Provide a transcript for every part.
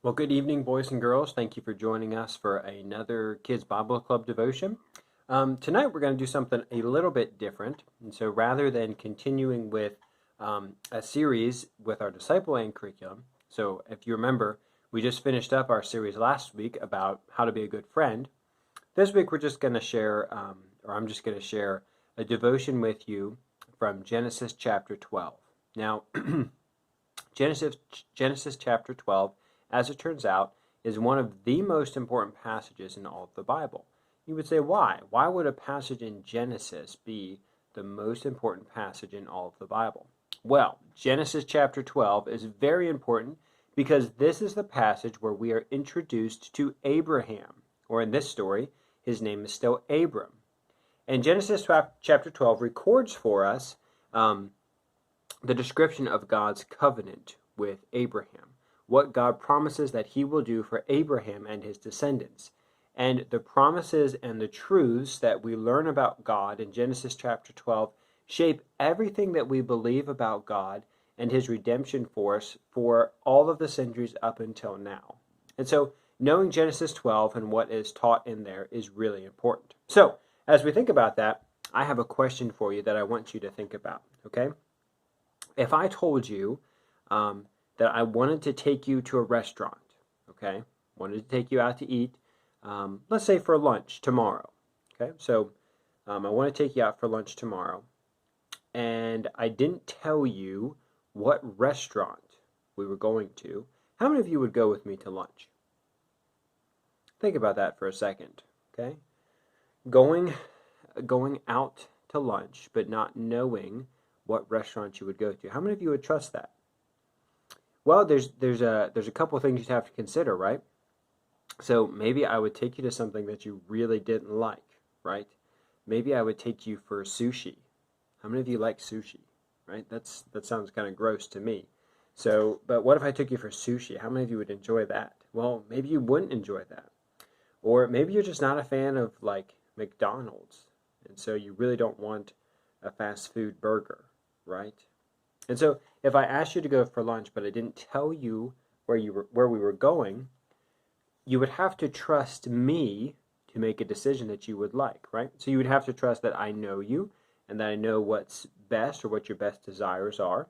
Well, good evening, boys and girls. Thank you for joining us for another Kids Bible Club devotion. Tonight, we're going to do something a little bit different. And so, rather than continuing with a series with our discipling curriculum, so if you remember, we just finished up our series last week about how to be a good friend. This week, we're just going to share, or I'm just going to share a devotion with you from Genesis chapter 12. Now, Genesis chapter 12, as it turns out, is one of the most important passages in all of the Bible. You would say, why? Why would a passage in Genesis be the most important passage in all of the Bible? Well, Genesis chapter 12 is very important because this is the passage where we are introduced to Abraham, or in this story, his name is still Abram. And Genesis chapter 12 records for us the description of God's covenant with Abraham, what God promises that he will do for Abraham and his descendants. And the promises and the truths that we learn about God in Genesis chapter 12 shape everything that we believe about God and his redemption for us for all of the centuries up until now. And so knowing Genesis 12 and what is taught in there is really important. So as we think about that, I have a question for you that I want you to think about, okay? If I told you that I wanted to take you to a restaurant, okay, wanted to take you out to eat, let's say for lunch tomorrow, okay, so I want to take you out for lunch tomorrow, and I didn't tell you what restaurant we were going to, how many of you would go with me to lunch? Think about that for a second, okay? Going out to lunch, but not knowing what restaurant you would go to. How many of you would trust that? Well, there's a couple of things you'd have to consider, right? So maybe I would take you to something that you really didn't like, right? Maybe I would take you for sushi. How many of you like sushi, right? That sounds kind of gross to me. So, but what if I took you for sushi? How many of you would enjoy that? Well, maybe you wouldn't enjoy that. Or maybe you're just not a fan of like McDonald's, and so you really don't want a fast food burger, right? And so if I asked you to go for lunch, but I didn't tell you where we were going, you would have to trust me to make a decision that you would like, right? So you would have to trust that I know you and that I know what's best or what your best desires are.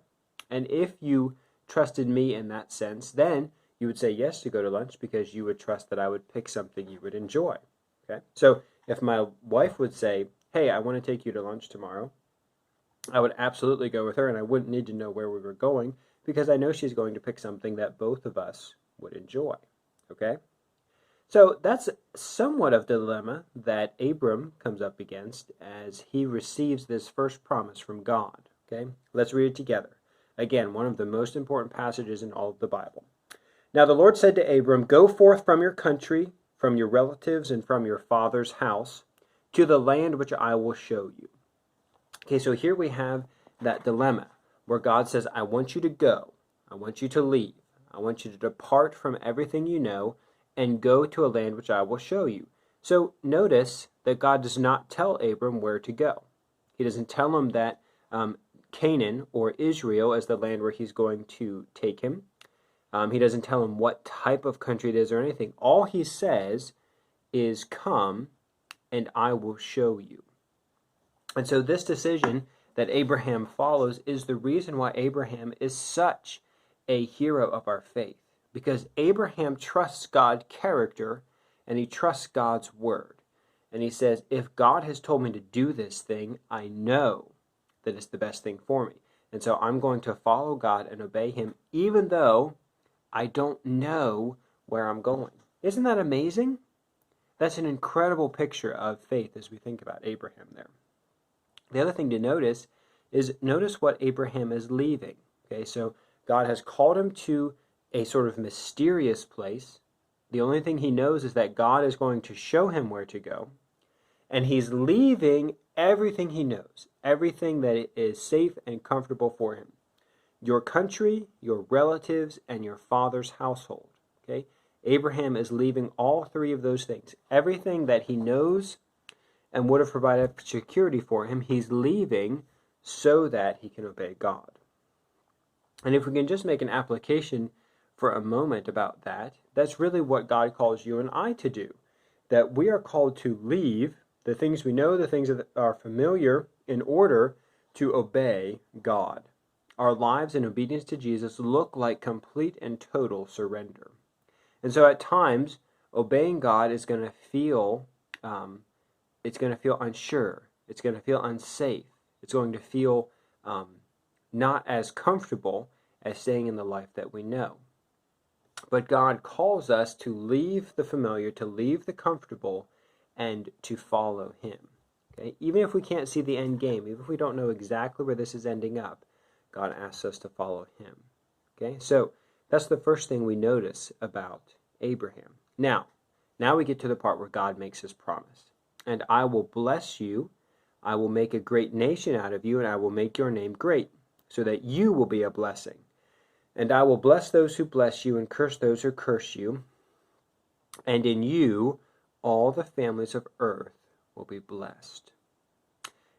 And if you trusted me in that sense, then you would say yes to go to lunch because you would trust that I would pick something you would enjoy, okay? So if my wife would say, hey, I want to take you to lunch tomorrow, I would absolutely go with her, and I wouldn't need to know where we were going because I know she's going to pick something that both of us would enjoy, okay? So that's somewhat of the dilemma that Abram comes up against as he receives this first promise from God, okay? Let's read it together. Again, one of the most important passages in all of the Bible. Now the Lord said to Abram, go forth from your country, from your relatives, and from your father's house to the land which I will show you. Okay, so here we have that dilemma where God says, I want you to go. I want you to leave. I want you to depart from everything you know and go to a land which I will show you. So notice that God does not tell Abram where to go. He doesn't tell him that Canaan or Israel is the land where he's going to take him. He doesn't tell him what type of country it is or anything. All he says is, come and I will show you. And so this decision that Abraham follows is the reason why Abraham is such a hero of our faith. Because Abraham trusts God's character and he trusts God's word. And he says, if God has told me to do this thing, I know that it's the best thing for me. And so I'm going to follow God and obey him even though I don't know where I'm going. Isn't that amazing? That's an incredible picture of faith as we think about Abraham there. The other thing to notice is notice what Abraham is leaving. Okay, so God has called him to a sort of mysterious place. The only thing he knows is that God is going to show him where to go. And he's leaving everything he knows, everything that is safe and comfortable for him. Your country, your relatives, and your father's household. Okay, Abraham is leaving all three of those things. Everything that he knows and would have provided security for him, he's leaving so that he can obey God. And if we can just make an application for a moment about that, that's really what God calls you and I to do. That we are called to leave the things we know, the things that are familiar, in order to obey God. Our lives in obedience to Jesus look like complete and total surrender. And so at times, obeying God is going to feel, it's going to feel unsure. It's going to feel unsafe. It's going to feel not as comfortable as staying in the life that we know. But God calls us to leave the familiar, to leave the comfortable, and to follow Him. Okay? Even if we can't see the end game, even if we don't know exactly where this is ending up, God asks us to follow Him. Okay? So that's the first thing we notice about Abraham. Now we get to the part where God makes His promise. And I will bless you, I will make a great nation out of you, and I will make your name great, so that you will be a blessing. And I will bless those who bless you, and curse those who curse you. And in you, all the families of earth will be blessed.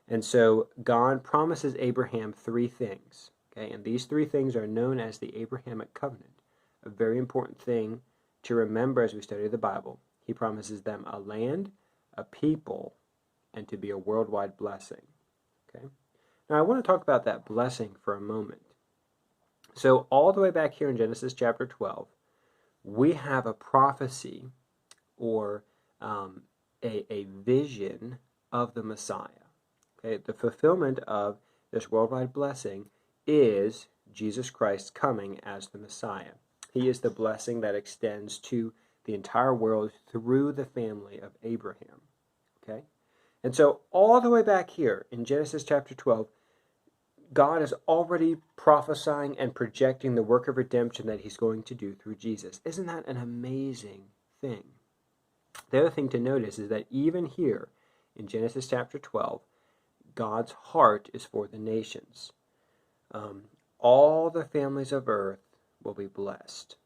And so God promises Abraham three things. Okay? And these three things are known as the Abrahamic covenant. A very important thing to remember as we study the Bible. He promises them a land, a people, and to be a worldwide blessing. Okay? Now I want to talk about that blessing for a moment. So all the way back here in Genesis chapter 12, we have a prophecy or a vision of the Messiah. Okay? The fulfillment of this worldwide blessing is Jesus Christ coming as the Messiah. He is the blessing that extends to the entire world through the family of Abraham. Okay? And so all the way back here in Genesis chapter 12, God is already prophesying and projecting the work of redemption that He's going to do through Jesus. Isn't that an amazing thing? The other thing to notice is that even here in Genesis chapter 12, God's heart is for the nations. All the families of earth will be blessed.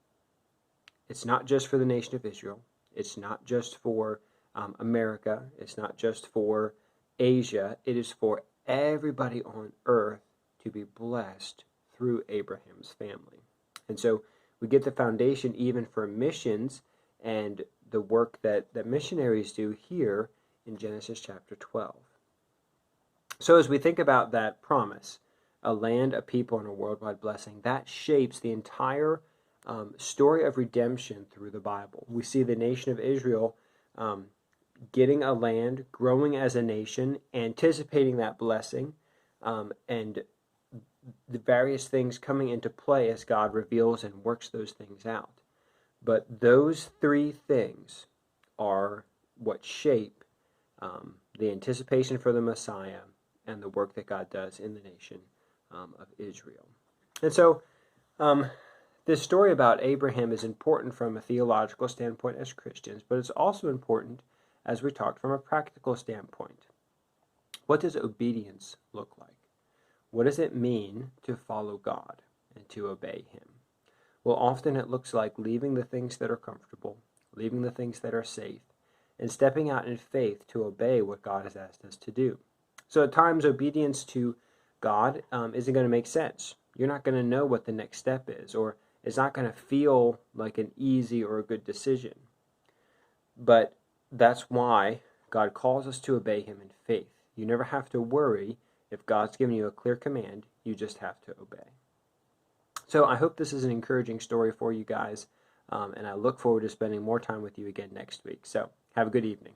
It's not just for the nation of Israel. It's not just for America. It's not just for Asia. It is for everybody on earth to be blessed through Abraham's family. And so we get the foundation even for missions and the work that missionaries do here in Genesis chapter 12. So as we think about that promise, a land, a people, and a worldwide blessing, that shapes the entire story of redemption through the Bible. We see the nation of Israel getting a land, growing as a nation, anticipating that blessing, and the various things coming into play as God reveals and works those things out. But those three things are what shape the anticipation for the Messiah and the work that God does in the nation of Israel. And so this story about Abraham is important from a theological standpoint as Christians, but it's also important as we talked from a practical standpoint. What does obedience look like? What does it mean to follow God and to obey Him? Well, often it looks like leaving the things that are comfortable, leaving the things that are safe, and stepping out in faith to obey what God has asked us to do. So at times, obedience to God isn't going to make sense. You're not going to know what the next step is, or it's not going to feel like an easy or a good decision. But that's why God calls us to obey Him in faith. You never have to worry if God's given you a clear command. You just have to obey. So I hope this is an encouraging story for you guys, and I look forward to spending more time with you again next week. So have a good evening.